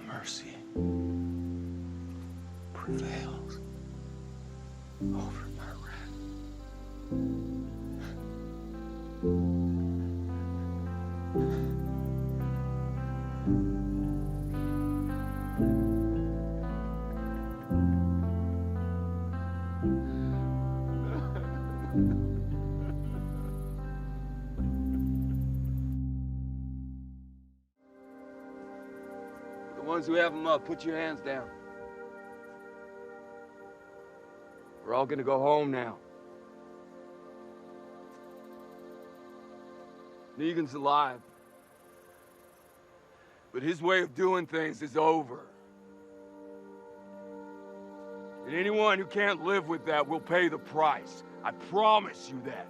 Mercy prevails over my wrath. The ones who have them up, put your hands down. We're all gonna go home now. Negan's alive. But his way of doing things is over. And anyone who can't live with that will pay the price. I promise you that.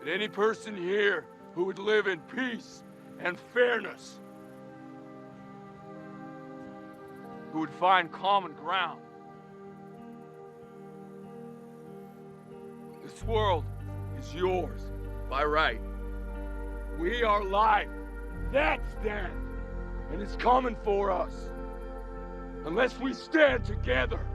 And any person here who would live in peace and fairness, who would find common ground. This world is yours by right. We are life. That's death. And it's coming for us. Unless we stand together.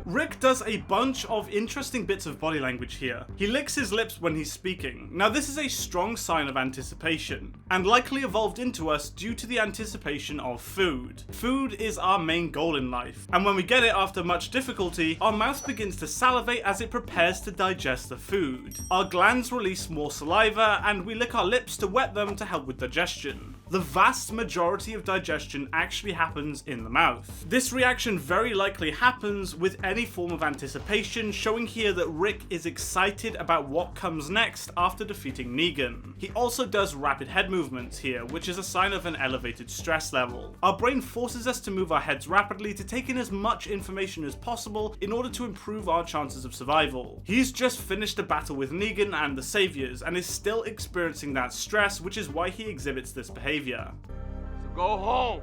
Rick does a bunch of interesting bits of body language here. He licks his lips when he's speaking. Now this is a strong sign of anticipation, and likely evolved into us due to the anticipation of food. Food is our main goal in life, and when we get it after much difficulty, our mouth begins to salivate as it prepares to digest the food. Our glands release more saliva, and we lick our lips to wet them to help with digestion. The vast majority of digestion actually happens in the mouth. This reaction very likely happens with any form of anticipation, showing here that Rick is excited about what comes next after defeating Negan. He also does rapid head movements here, which is a sign of an elevated stress level. Our brain forces us to move our heads rapidly to take in as much information as possible in order to improve our chances of survival. He's just finished a battle with Negan and the Saviors, and is still experiencing that stress, which is why he exhibits this behavior. So go home.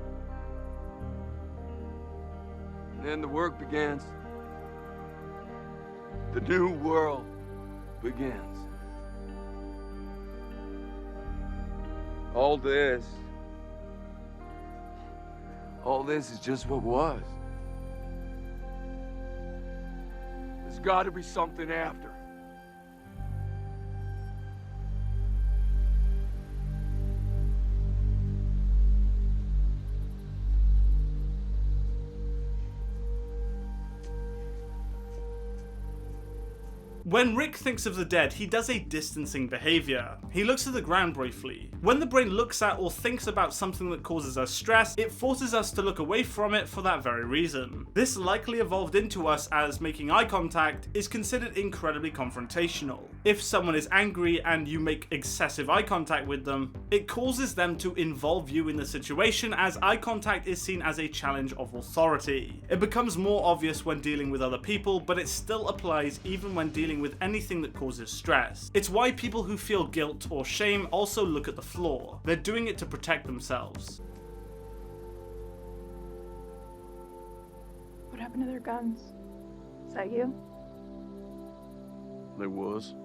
And then the work begins. The new world begins. All this is just what was. There's got to be something after. When Rick thinks of the dead, he does a distancing behavior. He looks at the ground briefly. When the brain looks at or thinks about something that causes us stress, it forces us to look away from it for that very reason. This likely evolved into us as making eye contact is considered incredibly confrontational. If someone is angry and you make excessive eye contact with them, it causes them to involve you in the situation, as eye contact is seen as a challenge of authority. It becomes more obvious when dealing with other people, but it still applies even when dealing with anything that causes stress. It's why people who feel guilt or shame also look at the floor. They're doing it to protect themselves. What happened to their guns? Is that you? There was.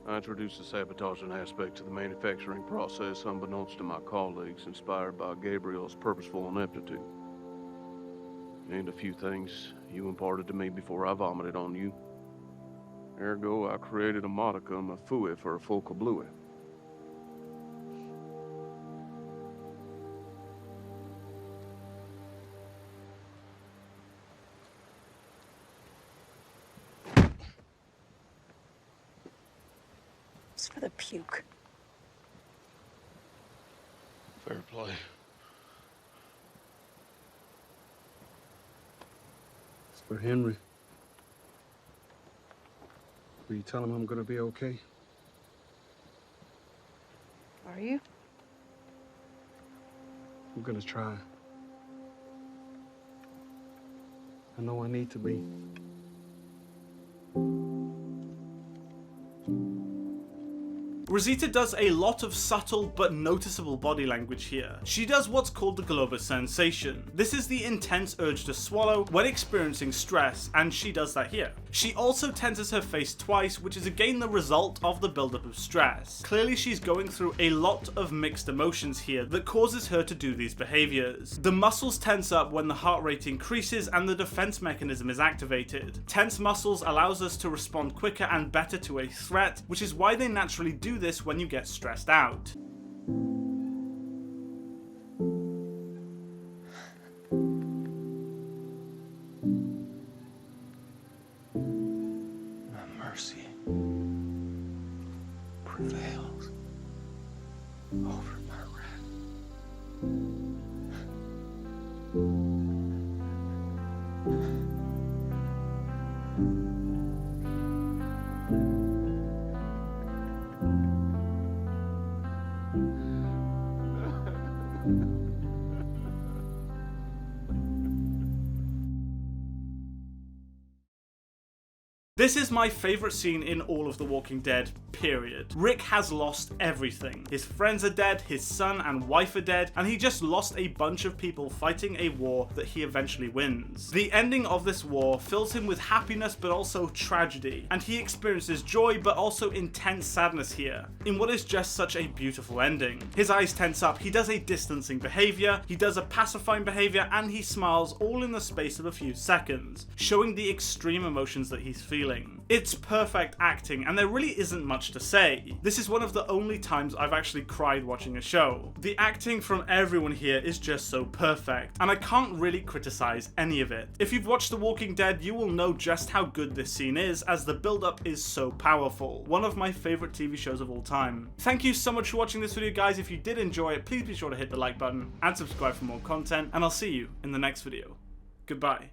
I introduced the sabotaging aspect to the manufacturing process unbeknownst to my colleagues, inspired by Gabriel's purposeful ineptitude. And a few things you imparted to me before I vomited on you. Ergo, I created a modicum of fooey for a full kablooey. It's for the puke. Fair play. It's for Henry. Will you tell him I'm gonna be okay? Are you? I'm gonna try. I know I need to be. Rosita does a lot of subtle but noticeable body language here. She does what's called the Glober sensation. This is the intense urge to swallow when experiencing stress, and she does that here. She also tenses her face twice, which is again the result of the buildup of stress. Clearly she's going through a lot of mixed emotions here that causes her to do these behaviors. The muscles tense up when the heart rate increases and the defense mechanism is activated. Tense muscles allows us to respond quicker and better to a threat, which is why they naturally do this when you get stressed out. Mercy prevails over my wrath. This is my favourite scene in all of The Walking Dead, period. Rick has lost everything. His friends are dead, his son and wife are dead, and he just lost a bunch of people fighting a war that he eventually wins. The ending of this war fills him with happiness but also tragedy, and he experiences joy but also intense sadness here, in what is just such a beautiful ending. His eyes tense up, he does a distancing behaviour, he does a pacifying behaviour, and he smiles all in the space of a few seconds, showing the extreme emotions that he's feeling. It's perfect acting, and there really isn't much to say. This is one of the only times I've actually cried watching a show. The acting from everyone here is just so perfect, and I can't really criticize any of it. If you've watched The Walking Dead, you will know just how good this scene is, as the build-up is so powerful. One of my favorite TV shows of all time. Thank you so much for watching this video, guys. If you did enjoy it, please be sure to hit the like button and subscribe for more content, and I'll see you in the next video. Goodbye.